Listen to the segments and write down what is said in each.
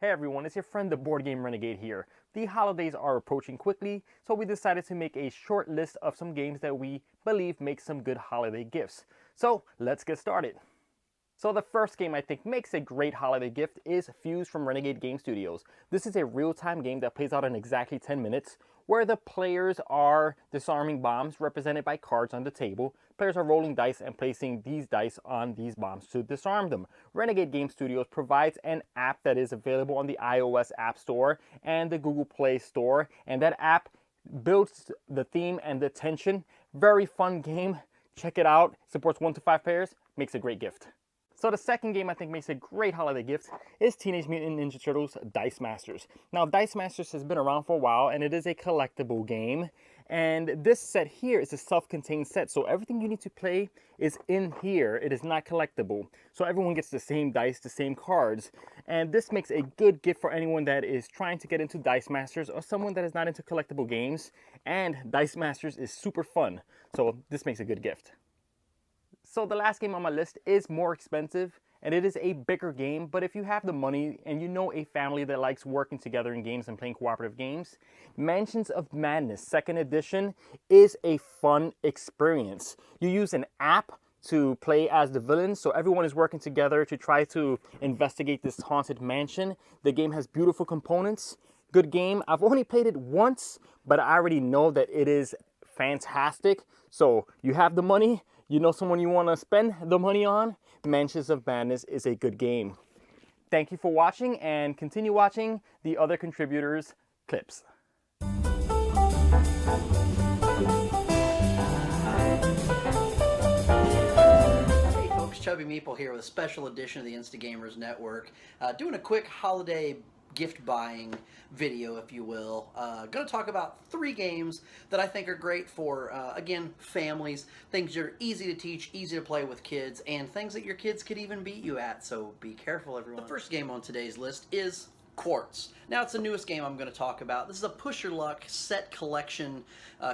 Hey everyone, it's your friend the Board Game Renegade here. The holidays are approaching quickly, so we decided to make a short list of some games that we believe make some good holiday gifts. So let's get started. So the first game I think makes a great holiday gift is Fuse from Renegade Game Studios. This is a real-time game that plays out in exactly 10 minutes, where the players are disarming bombs represented by cards on the table. Players are rolling dice and placing these dice on these bombs to disarm them. Renegade Game Studios provides an app that is available on the iOS App Store and the Google Play Store, and that app builds the theme and the tension. Very fun game. Check it out. Supports 1 to 5 players. Makes a great gift. So the second game I think makes a great holiday gift is Teenage Mutant Ninja Turtles Dice Masters. Now Dice Masters has been around for a while and it is a collectible game. And this set here is a self-contained set, so everything you need to play is in here. It is not collectible. So everyone gets the same dice, the same cards. And this makes a good gift for anyone that is trying to get into Dice Masters or someone that is not into collectible games. And Dice Masters is super fun, so this makes a good gift. So the last game on my list is more expensive, and it is a bigger game, but if you have the money and you know a family that likes working together in games and playing cooperative games, Mansions of Madness 2nd edition is a fun experience. You use an app to play as the villains, so everyone is working together to try to investigate this haunted mansion. The game has beautiful components, good game. I've only played it once, but I already know that it is fantastic. So you have the money, you know someone you want to spend the money on, Mansions of Madness is a good game. Thank you for watching, and continue watching the other contributors' clips. Hey folks, Chubby Meeple here with a special edition of the Insta Gamers Network. Doing a quick holiday gift buying video, if you will. Going to talk about 3 games that I think are great for, again, families. Things that are easy to teach, easy to play with kids, and things that your kids could even beat you at, so be careful, everyone. The first game on today's list is Quartz. Now, it's the newest game I'm going to talk about. This is a push your luck set collection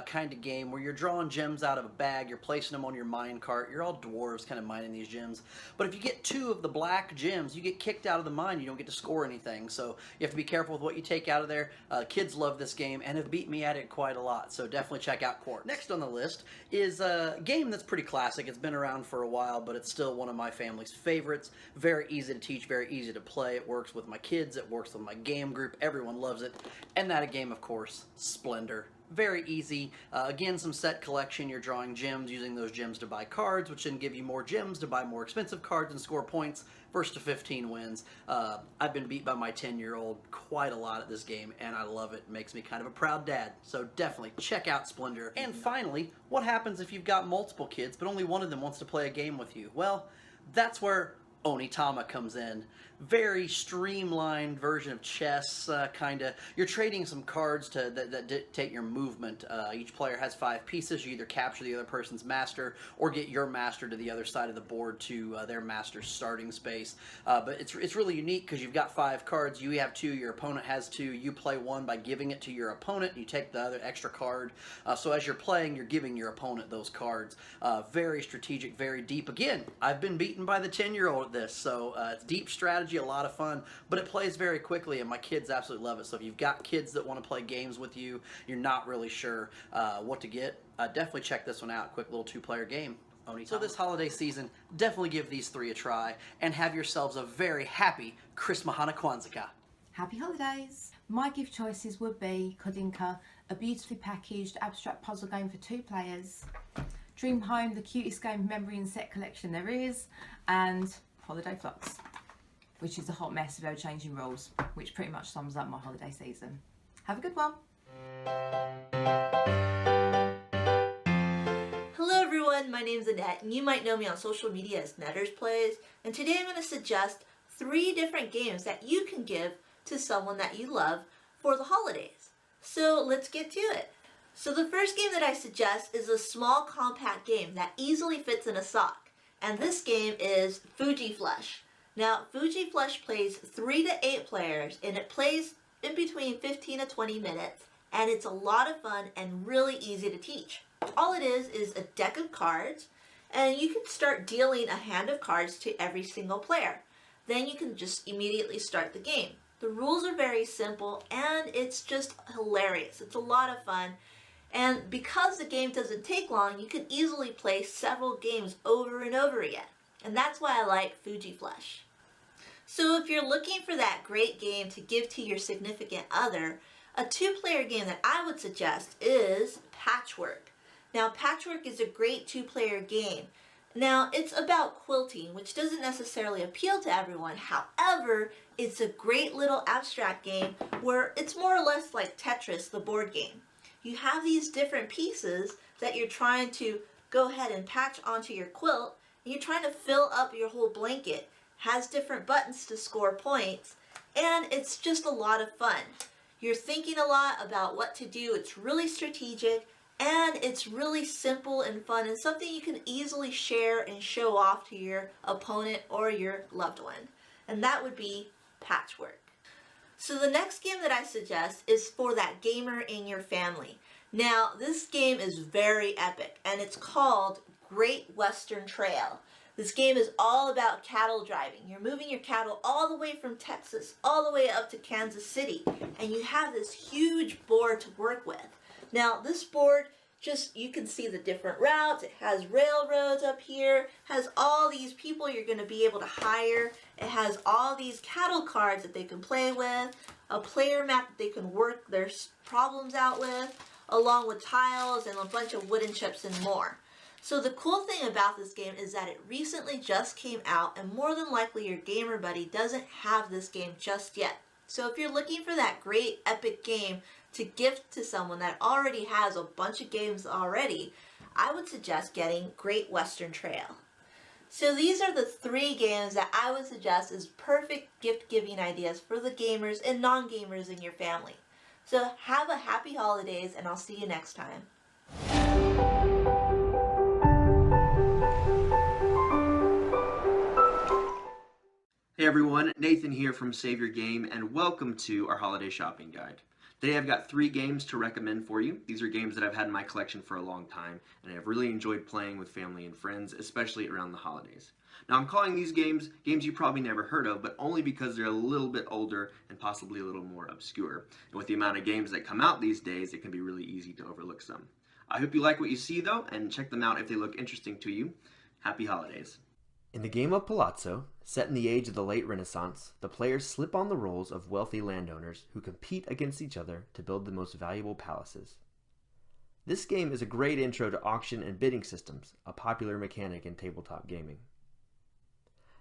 kind of game where you're drawing gems out of a bag, you're placing them on your mine cart. You're all dwarves kind of mining these gems. But if you get 2 of the black gems, you get kicked out of the mine. You don't get to score anything. So you have to be careful with what you take out of there. Kids love this game and have beat me at it quite a lot. So definitely check out Quartz. Next on the list is a game that's pretty classic. It's been around for a while, but it's still one of my family's favorites. Very easy to teach, very easy to play. It works with my kids. It works with my game group. Everyone loves it. And that game, of course, Splendor. Very easy. Again, some set collection. You're drawing gems, using those gems to buy cards, which then give you more gems to buy more expensive cards and score points. First to 15 wins. I've been beat by my 10-year-old quite a lot at this game, and I love it. It makes me kind of a proud dad. So definitely check out Splendor. And finally, what happens if you've got multiple kids, but only one of them wants to play a game with you? Well, that's where Onitama comes in. Very streamlined version of chess, kind of. You're trading some cards that dictate your movement. Each player has 5 pieces. You either capture the other person's master or get your master to the other side of the board to their master's starting space. But it's really unique because you've got 5 cards. You have 2, your opponent has 2. You play 1 by giving it to your opponent. You take the other extra card. So as you're playing, you're giving your opponent those cards. Very strategic, very deep. Again, I've been beaten by the 10-year-old at this, so it's deep strategy. A lot of fun, but it plays very quickly and my kids absolutely love it. So if you've got kids that want to play games with you, you're not really sure what to get, definitely check this one out. Quick little 2-player game. So this holiday season, definitely give these 3 a try and have yourselves a very happy Christmahana Kwanzaa. Happy holidays! My gift choices would be Kodinka, a beautifully packaged abstract puzzle game for 2 players, Dream Home, the cutest game of memory and set collection there is, and Holiday Flux, which is a hot mess of ever-changing rules, which pretty much sums up my holiday season. Have a good one. Hello everyone, my name's Annette, and you might know me on social media as nettersplays, and today I'm going to suggest 3 different games that you can give to someone that you love for the holidays. So let's get to it. So the first game that I suggest is a small compact game that easily fits in a sock, and this game is Fuji Flush. Now, Fuji Flush plays 3 to 8 players, and it plays in between 15 to 20 minutes, and it's a lot of fun and really easy to teach. All it is a deck of cards, and you can start dealing a hand of cards to every single player. Then you can just immediately start the game. The rules are very simple and it's just hilarious. It's a lot of fun. And because the game doesn't take long, you can easily play several games over and over again. And that's why I like Fuji Flush. So if you're looking for that great game to give to your significant other, a 2-player game that I would suggest is Patchwork. Now, Patchwork is a great 2-player game. Now, it's about quilting, which doesn't necessarily appeal to everyone. However, it's a great little abstract game where it's more or less like Tetris, the board game. You have these different pieces that you're trying to go ahead and patch onto your quilt, and you're trying to fill up your whole blanket. Has different buttons to score points, and it's just a lot of fun. You're thinking a lot about what to do. It's really strategic, and it's really simple and fun, and something you can easily share and show off to your opponent or your loved one. And that would be Patchwork. So the next game that I suggest is for that gamer in your family. Now, this game is very epic, and it's called Great Western Trail. This game is all about cattle driving. You're moving your cattle all the way from Texas, all the way up to Kansas City, and you have this huge board to work with. Now, this board, you can see the different routes. It has railroads up here, has all these people you're going to be able to hire. It has all these cattle cards that they can play with, a player map that they can work their problems out with, along with tiles and a bunch of wooden chips and more. So the cool thing about this game is that it recently just came out, and more than likely your gamer buddy doesn't have this game just yet. So if you're looking for that great epic game to gift to someone that already has a bunch of games already, I would suggest getting Great Western Trail. So these are the 3 games that I would suggest as perfect gift giving ideas for the gamers and non-gamers in your family. So have a happy holidays, and I'll see you next time. Hey everyone, Nathan here from Save Your Game, and welcome to our holiday shopping guide. Today I've got 3 games to recommend for you. These are games that I've had in my collection for a long time, and I've really enjoyed playing with family and friends, especially around the holidays. Now I'm calling these games you probably never heard of, but only because they're a little bit older and possibly a little more obscure. And with the amount of games that come out these days, it can be really easy to overlook some. I hope you like what you see though, and check them out if they look interesting to you. Happy holidays. In the game of Palazzo, set in the age of the late Renaissance, the players slip on the roles of wealthy landowners who compete against each other to build the most valuable palaces. This game is a great intro to auction and bidding systems, a popular mechanic in tabletop gaming.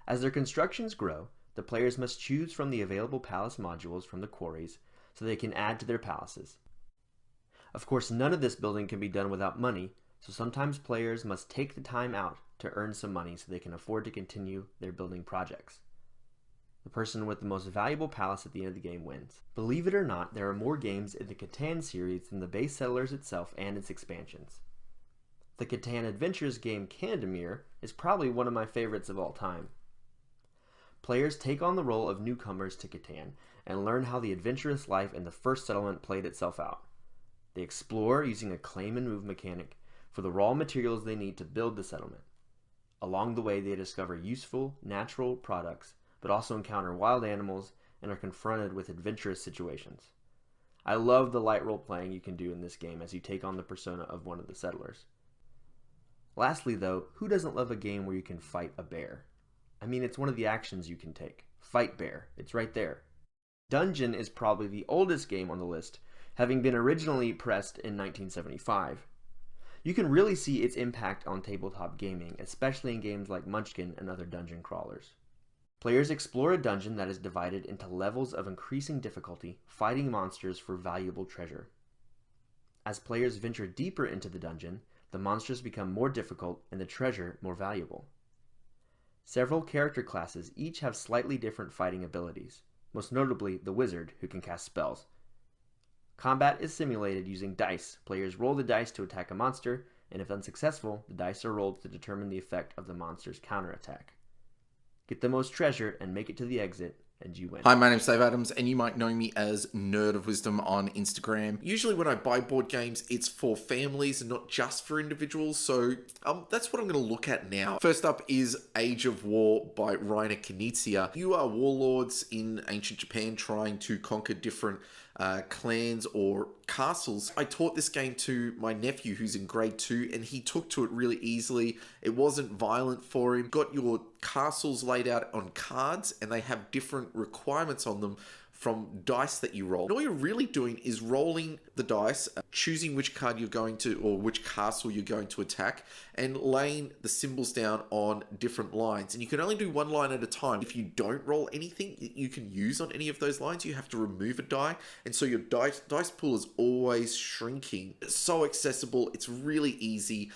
As their constructions grow, the players must choose from the available palace modules from the quarries so they can add to their palaces. Of course, none of this building can be done without money, so sometimes players must take the time out to earn some money so they can afford to continue their building projects. The person with the most valuable palace at the end of the game wins. Believe it or not, there are more games in the Catan series than the base Settlers itself and its expansions. The Catan Adventures game Candemir is probably one of my favorites of all time. Players take on the role of newcomers to Catan and learn how the adventurous life in the first settlement played itself out. They explore using a claim and move mechanic for the raw materials they need to build the settlement. Along the way, they discover useful, natural products, but also encounter wild animals and are confronted with adventurous situations. I love the light role-playing you can do in this game as you take on the persona of one of the settlers. Lastly though, who doesn't love a game where you can fight a bear? I mean, it's one of the actions you can take. Fight bear. It's right there. Dungeon is probably the oldest game on the list, having been originally pressed in 1975. You can really see its impact on tabletop gaming, especially in games like Munchkin and other dungeon crawlers. Players explore a dungeon that is divided into levels of increasing difficulty, fighting monsters for valuable treasure. As players venture deeper into the dungeon, the monsters become more difficult and the treasure more valuable. Several character classes each have slightly different fighting abilities, most notably the wizard, who can cast spells. Combat is simulated using dice. Players roll the dice to attack a monster, and if unsuccessful, the dice are rolled to determine the effect of the monster's counterattack. Get the most treasure and make it to the exit, and you win. Hi, my name's Dave Adams, and you might know me as Nerd of Wisdom on Instagram. Usually when I buy board games, it's for families and not just for individuals, so that's what I'm going to look at now. First up is Age of War by Reiner Knizia. You are warlords in ancient Japan trying to conquer different clans or castles. I taught this game to my nephew who's in grade 2, and he took to it really easily. It wasn't violent for him. Got your castles laid out on cards, and they have different requirements on them from dice that you roll. And all you're really doing is rolling the dice, choosing which card you're going to, or which castle you're going to attack, and laying the symbols down on different lines. And you can only do one line at a time. If you don't roll anything you can use on any of those lines, you have to remove a die. And so your dice pool is always shrinking. It's so accessible. It's really easy.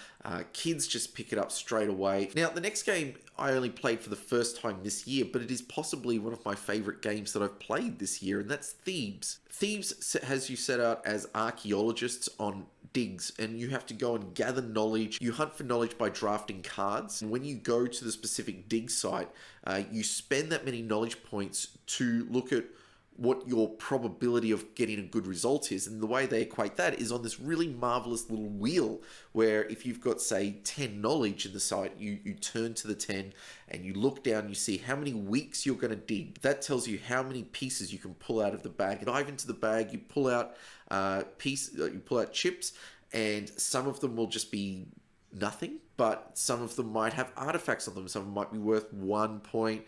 Kids just pick it up straight away. Now, the next game I only played for the first time this year, but it is possibly one of my favorite games that I've played this year, and that's Thebes. Thebes has you set out as archaeologists on digs, and you have to go and gather knowledge. You hunt for knowledge by drafting cards. And when you go to the specific dig site, you spend that many knowledge points to look at what your probability of getting a good result is. And the way they equate that is on this really marvelous little wheel where if you've got, say, 10 knowledge in the site, you turn to the 10 and you look down, you see how many weeks you're going to dig. That tells you how many pieces you can pull out of the bag. Dive into the bag, you pull out chips, and some of them will just be nothing, but some of them might have artifacts on them. Some of them might be worth 1 point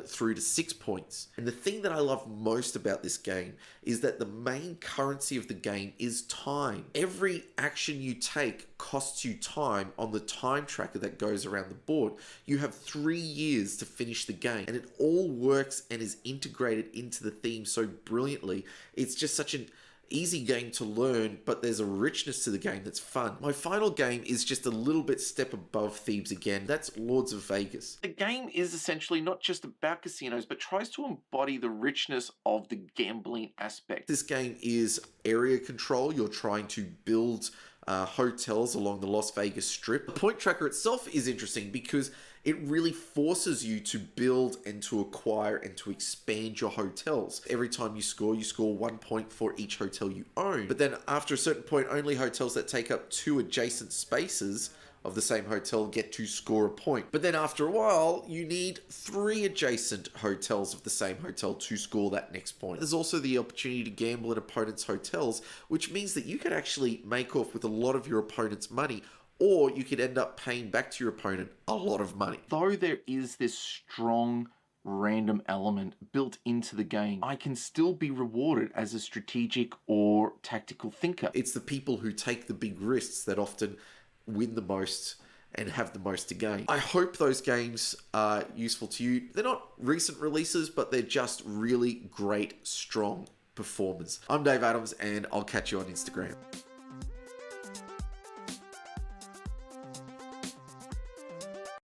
through to 6 points. And the thing that I love most about this game is that the main currency of the game is time. Every action you take costs you time on the time tracker that goes around the board. You have 3 years to finish the game, and it all works and is integrated into the theme so brilliantly. It's just such an easy game to learn, but there's a richness to the game that's fun. My final game is just a little bit step above Thebes again. That's Lords of Vegas. The game is essentially not just about casinos, but tries to embody the richness of the gambling aspect. This game is area control. You're trying to build hotels along the Las Vegas Strip. The point tracker itself is interesting because it really forces you to build and to acquire and to expand your hotels. Every time you score 1 point for each hotel you own. But then after a certain point, only hotels that take up 2 adjacent spaces of the same hotel get to score a point. But then after a while, you need 3 adjacent hotels of the same hotel to score that next point. There's also the opportunity to gamble at opponents' hotels, which means that you could actually make off with a lot of your opponent's money, or you could end up paying back to your opponent a lot of money. Though there is this strong random element built into the game, I can still be rewarded as a strategic or tactical thinker. It's the people who take the big risks that often win the most and have the most to gain. I hope those games are useful to you. They're not recent releases, but they're just really great, strong performers. I'm Dave Adams, and I'll catch you on Instagram.